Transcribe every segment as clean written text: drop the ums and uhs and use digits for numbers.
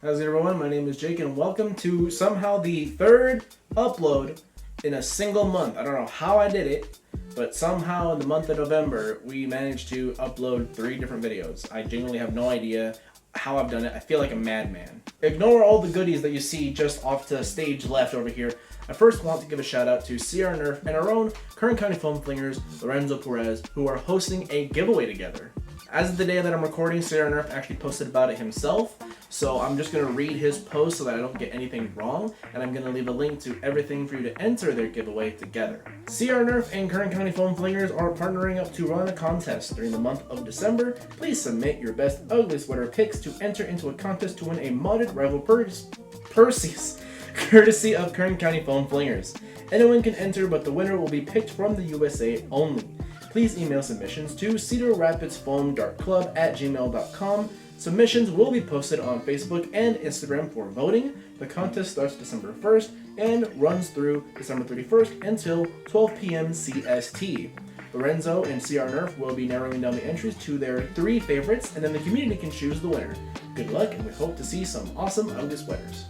How's it, everyone? My name is Jake, and welcome to somehow the third upload in a single month. I don't know how I did it, but somehow in the month of November, we managed to upload 3 different videos. I genuinely have no idea how I've done it. I feel like a madman. Ignore all the goodies that you see just off to stage left over here. I first want to give a shout out to CR and our own Kern County Foam Flingers, Lorenzo Perez, who are hosting a giveaway together. As of the day that I'm recording, CR actually posted about it himself, so I'm just going to read his post so that I don't get anything wrong, and I'm going to leave a link to everything for you to enter their giveaway together. CR and Kern County Foam Flingers are partnering up to run a contest during the month of December. Please submit your best ugly sweater pics to enter into a contest to win a modded rival Perseus, courtesy of Kern County Foam Flingers. Anyone can enter, but the winner will be picked from the USA only. Please email submissions to cedarrapidsfoamdartclub@gmail.com. Submissions will be posted on Facebook and Instagram for voting. The contest starts December 1st and runs through December 31st until 12 p.m. CST. Lorenzo and CR will be narrowing down the entries to their 3 favorites, and then the community can choose the winner. Good luck, and we hope to see some awesome ugly sweaters.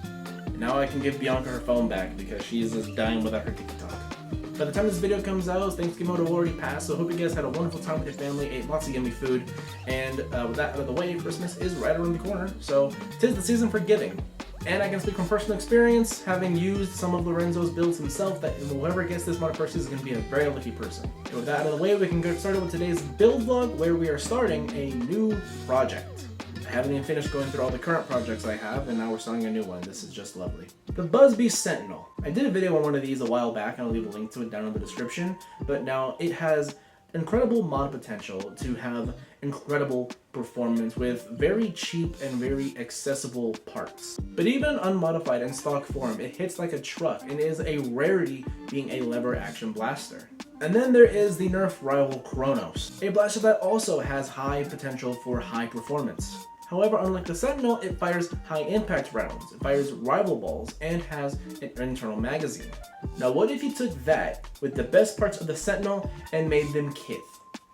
And now I can give Bianca her phone back because she is just dying without her TikTok. By the time this video comes out, Thanksgiving would have already passed, so I hope you guys had a wonderful time with your family, ate lots of yummy food, and with that out of the way, Christmas is right around the corner, so 'tis the season for giving. And I can speak from personal experience, having used some of Lorenzo's builds himself, that whoever gets this mod person is going to be a very lucky person. And with that out of the way, we can get started with today's build vlog, where we are starting a new project. I haven't even finished going through all the current projects I have, and now we're starting a new one. This is just lovely. The Buzzbee Sentinel. I did a video on one of these a while back, and I'll leave a link to it down in the description, but now it has incredible mod potential to have incredible performance with very cheap and very accessible parts. But even unmodified in stock form, it hits like a truck and is a rarity being a lever action blaster. And then there is the Nerf rival KRONOS, a blaster that also has high potential for high performance. However, unlike the Sentinel, it fires high impact rounds, it fires rival balls, and has an internal magazine. Now what if you took that with the best parts of the Sentinel and made them kith?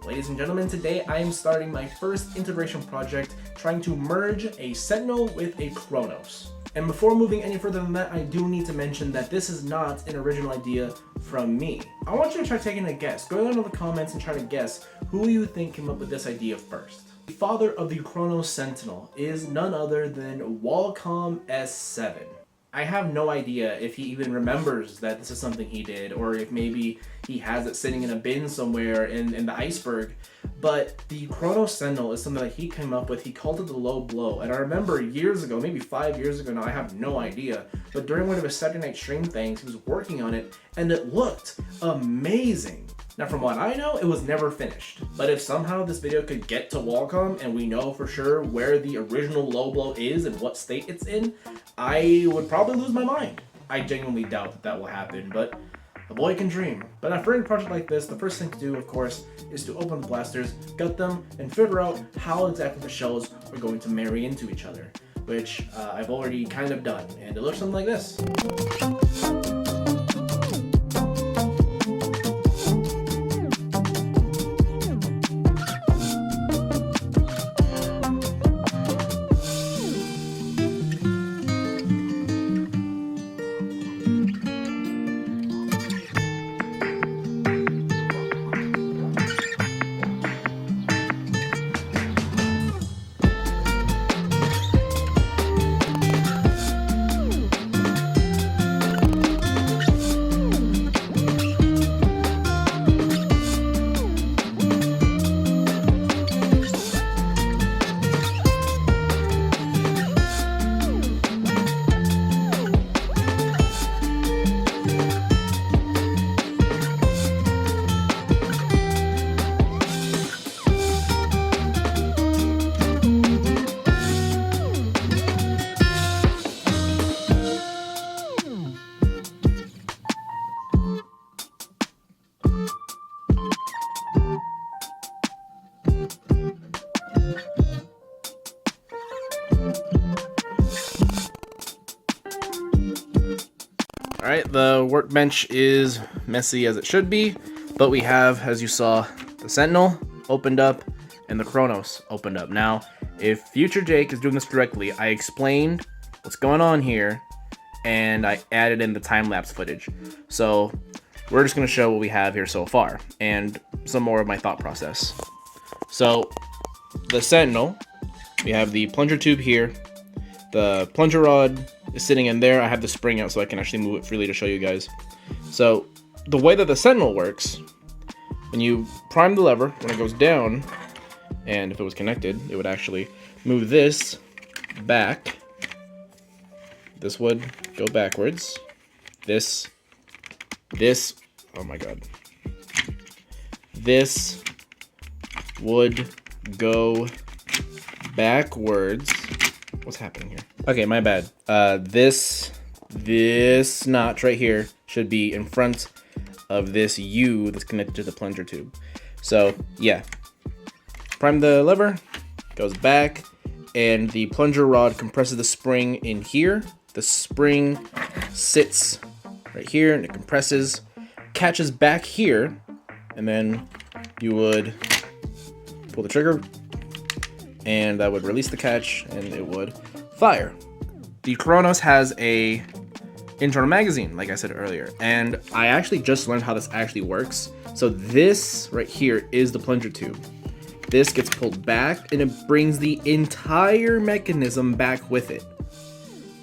Ladies and gentlemen, today I am starting my first integration project trying to merge a Sentinel with a KRONOS. And before moving any further than that, I do need to mention that this is not an original idea from me. I want you to try taking a guess. Go down in the comments and try to guess who you think came up with this idea first. The father of the KRONOS Sentinel is none other than Wacom S7. I have no idea if he even remembers that this is something he did, or if maybe he has it sitting in a bin somewhere in the iceberg, but the KRONOS Sentinel is something that he came up with. He called it the low blow, and I remember years ago, maybe 5 years ago now, I have no idea, but during one of his Saturday night stream things, he was working on it, and it looked amazing. Now from what I know, it was never finished, but if somehow this video could get to Wacom and we know for sure where the original low blow is and what state it's in, I would probably lose my mind. I genuinely doubt that that will happen, but a boy can dream. But for any project like this, the first thing to do, of course, is to open the blasters, gut them, and figure out how exactly the shells are going to marry into each other, which I've already kind of done, and it looks something like this. Alright, the workbench is messy as it should be, but we have, as you saw, the Sentinel opened up and the KRONOS opened up. Now, if future Jake is doing this correctly, I explained what's going on here, and I added in the time-lapse footage. So we're just going to show what we have here so far and some more of my thought process. So the Sentinel, we have the plunger tube here. The plunger rod is sitting in there. I have the spring out so I can actually move it freely to show you guys. So the way that the Sentinel works, when you prime the lever, when it goes down, and if it was connected, it would actually move this back. This would go backwards. This, oh my god. This would go backwards. What's happening here? Okay, my bad. This notch right here should be in front of this U that's connected to the plunger tube. So yeah, prime the lever, goes back, and the plunger rod compresses the spring in here. The spring sits right here and it compresses, catches back here, and then you would pull the trigger and that would release the catch and it would fire. The KRONOS has a internal magazine, like I said earlier, and I actually just learned how this actually works. So this right here is the plunger tube. This gets pulled back and it brings the entire mechanism back with it.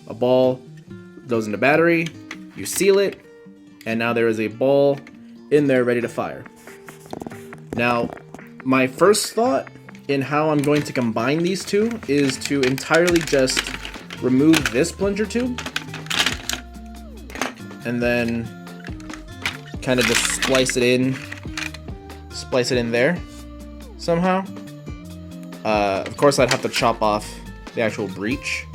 A ball goes in the battery, you seal it, and now there is a ball in there ready to fire. Now, my first thought in how I'm going to combine these two is to entirely just remove this plunger tube and then kind of just splice it in there somehow. Of course, I'd have to chop off the actual breech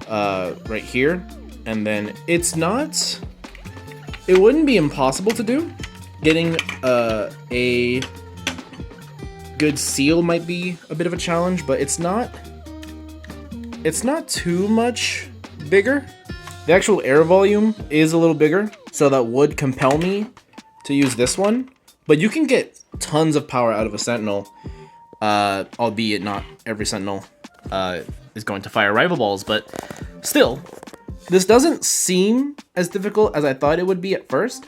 right here, and then it wouldn't be impossible to do. Getting a good seal might be a bit of a challenge, but it's not too much bigger. The actual air volume is a little bigger, so that would compel me to use this one. But you can get tons of power out of a Sentinel, albeit not every Sentinel is going to fire rival balls, but still, this doesn't seem as difficult as I thought it would be at first.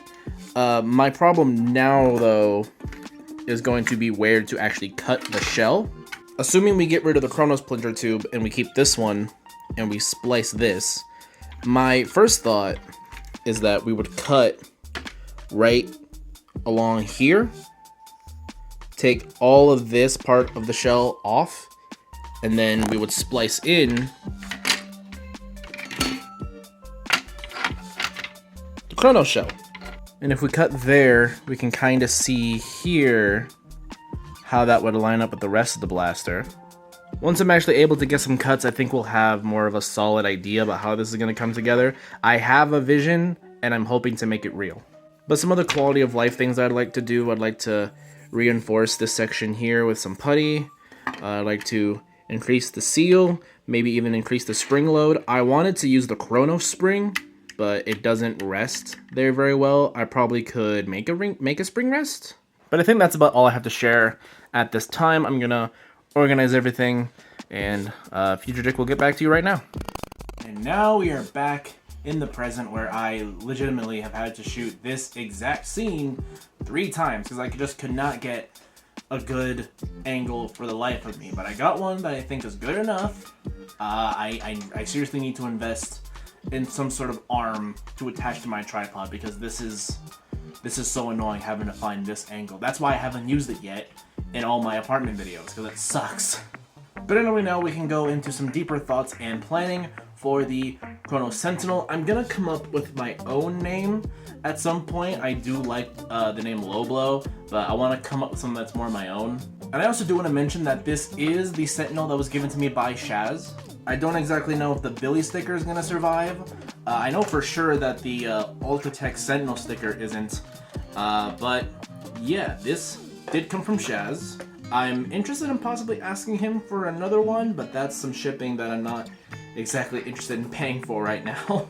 My problem now, though, is going to be where to actually cut the shell. Assuming we get rid of the KRONOS plunger tube and we keep this one and we splice this, my first thought is that we would cut right along here, take all of this part of the shell off, and then we would splice in the KRONOS shell. And if we cut there, we can kind of see here how that would line up with the rest of the blaster. Once I'm actually able to get some cuts, I think we'll have more of a solid idea about how this is going to come together. I have a vision, and I'm hoping to make it real. But some other quality of life things I'd like to do, I'd like to reinforce this section here with some putty. I'd like to increase the seal, maybe even increase the spring load. I wanted to use the KRONOS spring, but it doesn't rest there very well. I probably could make a spring rest. But I think that's about all I have to share at this time. I'm gonna organize everything, and Future Dick will get back to you right now. And now we are back in the present, where I legitimately have had to shoot this exact scene 3 times because I just could not get a good angle for the life of me. But I got one that I think is good enough. I seriously need to invest in some sort of arm to attach to my tripod because this is so annoying having to find this angle. That's why I haven't used it yet in all my apartment videos, because it sucks. But anyway, now we can go into some deeper thoughts and planning for the KRONOS Sentinel. I'm gonna come up with my own name at some point. I do like the name Low Blow, but I want to come up with something that's more my own. And I also do want to mention that this is the Sentinel that was given to me by Shaz. I don't exactly know if the Billy sticker is gonna survive. I know for sure that the Ultratech Sentinel sticker isn't. But yeah, this did come from Shaz. I'm interested in possibly asking him for another one, but that's some shipping that I'm not exactly interested in paying for right now.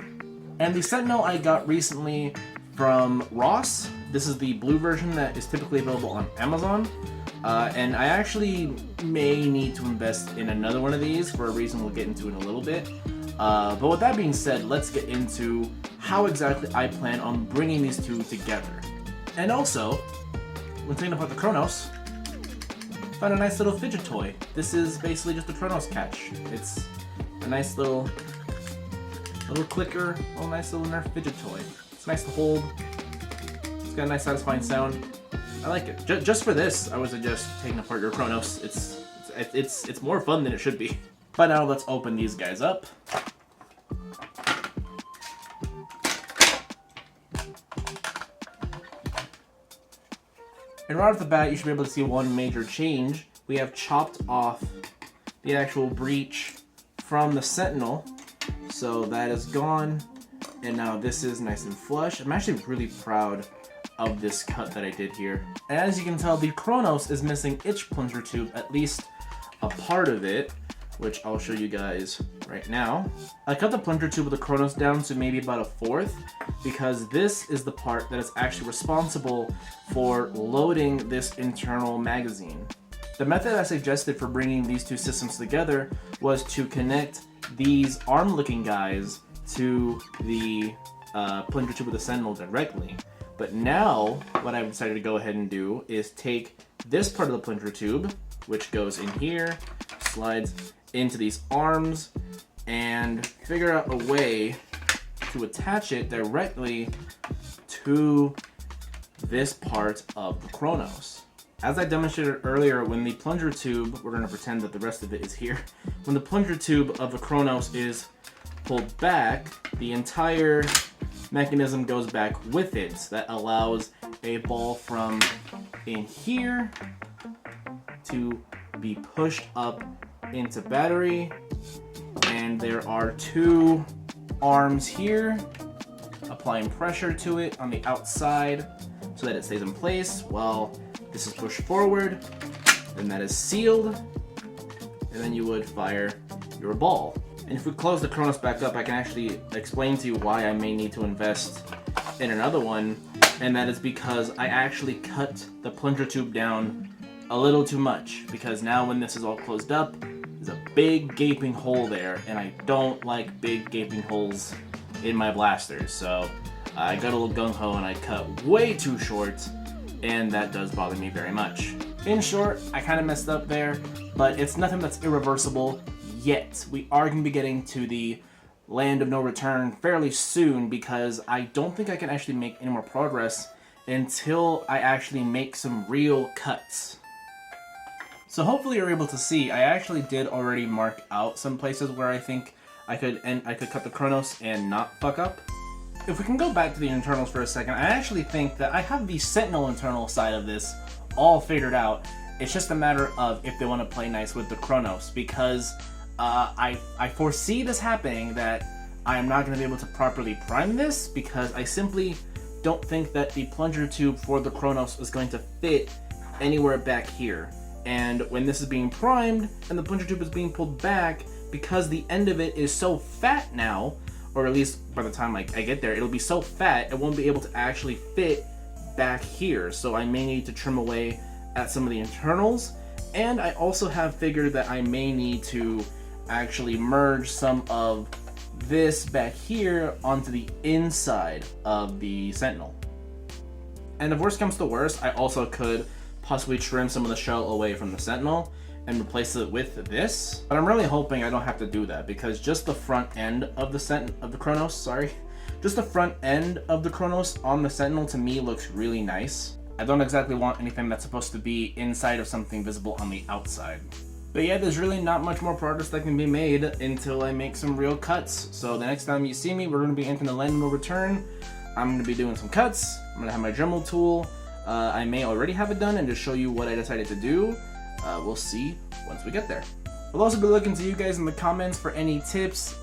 And the Sentinel I got recently from Ross. This is the blue version that is typically available on Amazon. And I actually may need to invest in another one of these for a reason we'll get into in a little bit. But with that being said, let's get into how exactly I plan on bringing these two together. And also, when thinking about the KRONOS, found a nice little fidget toy. This is basically just a KRONOS catch. It's a nice little clicker, a nice little Nerf fidget toy. It's nice to hold. It's got a nice satisfying sound. I like it. Just for this, I would suggest taking apart your KRONOS. It's more fun than it should be. But now let's open these guys up. And right off the bat, you should be able to see one major change. We have chopped off the actual breech from the Sentinel. So that is gone. And now this is nice and flush. I'm actually really proud of this cut that I did here. And as you can tell, the KRONOS is missing its plunger tube, at least a part of it, which I'll show you guys right now. I cut the plunger tube of the KRONOS down to maybe about a fourth, because this is the part that is actually responsible for loading this internal magazine. The method I suggested for bringing these two systems together was to connect these arm-looking guys to the plunger tube of the Sentinel directly. But now, what I've decided to go ahead and do is take this part of the plunger tube, which goes in here, slides into these arms, and figure out a way to attach it directly to this part of the KRONOS. As I demonstrated earlier, when the plunger tube, we're going to pretend that the rest of it is here, when the plunger tube of the KRONOS is pulled back, the entire mechanism goes back with it. That allows a ball from in here to be pushed up into battery, and there are two arms here applying pressure to it on the outside so that it stays in place while this is pushed forward. Then that is sealed, and then you would fire your ball. And if we close the KRONOS back up, I can actually explain to you why I may need to invest in another one, and that is because I actually cut the plunger tube down a little too much, because now when this is all closed up, there's a big gaping hole there, and I don't like big gaping holes in my blasters, so I got a little gung-ho and I cut way too short, and that does bother me very much. In short, I kind of messed up there, but it's nothing that's irreversible yet. We are going to be getting to the land of no return fairly soon, because I don't think I can actually make any more progress until I actually make some real cuts. So hopefully you're able to see, I actually did already mark out some places where I think I could cut the KRONOS and not fuck up. If we can go back to the internals for a second, I actually think that I have the Sentinel internal side of this all figured out. It's just a matter of if they want to play nice with the KRONOS, because I foresee this happening, that I am not going to be able to properly prime this, because I simply don't think that the plunger tube for the KRONOS is going to fit anywhere back here. And when this is being primed and the plunger tube is being pulled back, because the end of it is so fat now, or at least by the time I get there, it'll be so fat it won't be able to actually fit back here. So I may need to trim away at some of the internals, and I also have figured that I may need to actually merge some of this back here onto the inside of the Sentinel. And if worst comes to worst, I also could possibly trim some of the shell away from the Sentinel and replace it with this. But I'm really hoping I don't have to do that, because just the front end of the KRONOS, just the front end of the KRONOS on the Sentinel to me looks really nice. I don't exactly want anything that's supposed to be inside of something visible on the outside. But yeah, there's really not much more progress that can be made until I make some real cuts. So the next time you see me, we're going to be entering the land of no return. I'm going to be doing some cuts. I'm going to have my Dremel tool. I may already have it done and just show you what I decided to do. We'll see once we get there. I'll also be looking to you guys in the comments for any tips,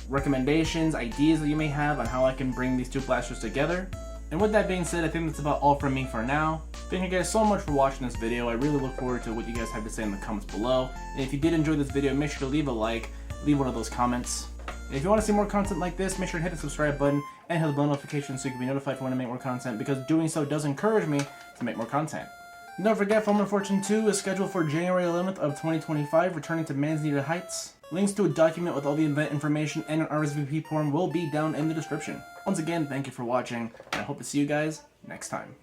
recommendations, ideas that you may have on how I can bring these two blasters together. And with that being said, I think that's about all from me for now. Thank you guys so much for watching this video. I really look forward to what you guys have to say in the comments below. And if you did enjoy this video, make sure to leave a like, leave one of those comments. And if you want to see more content like this, make sure to hit the subscribe button and hit the bell notification so you can be notified when I make more content, because doing so does encourage me to make more content. And don't forget, Film of Fortune 2 is scheduled for January 11th of 2025, returning to Manzanita Heights. Links to a document with all the event information and an RSVP form will be down in the description. Once again, thank you for watching, and I hope to see you guys next time.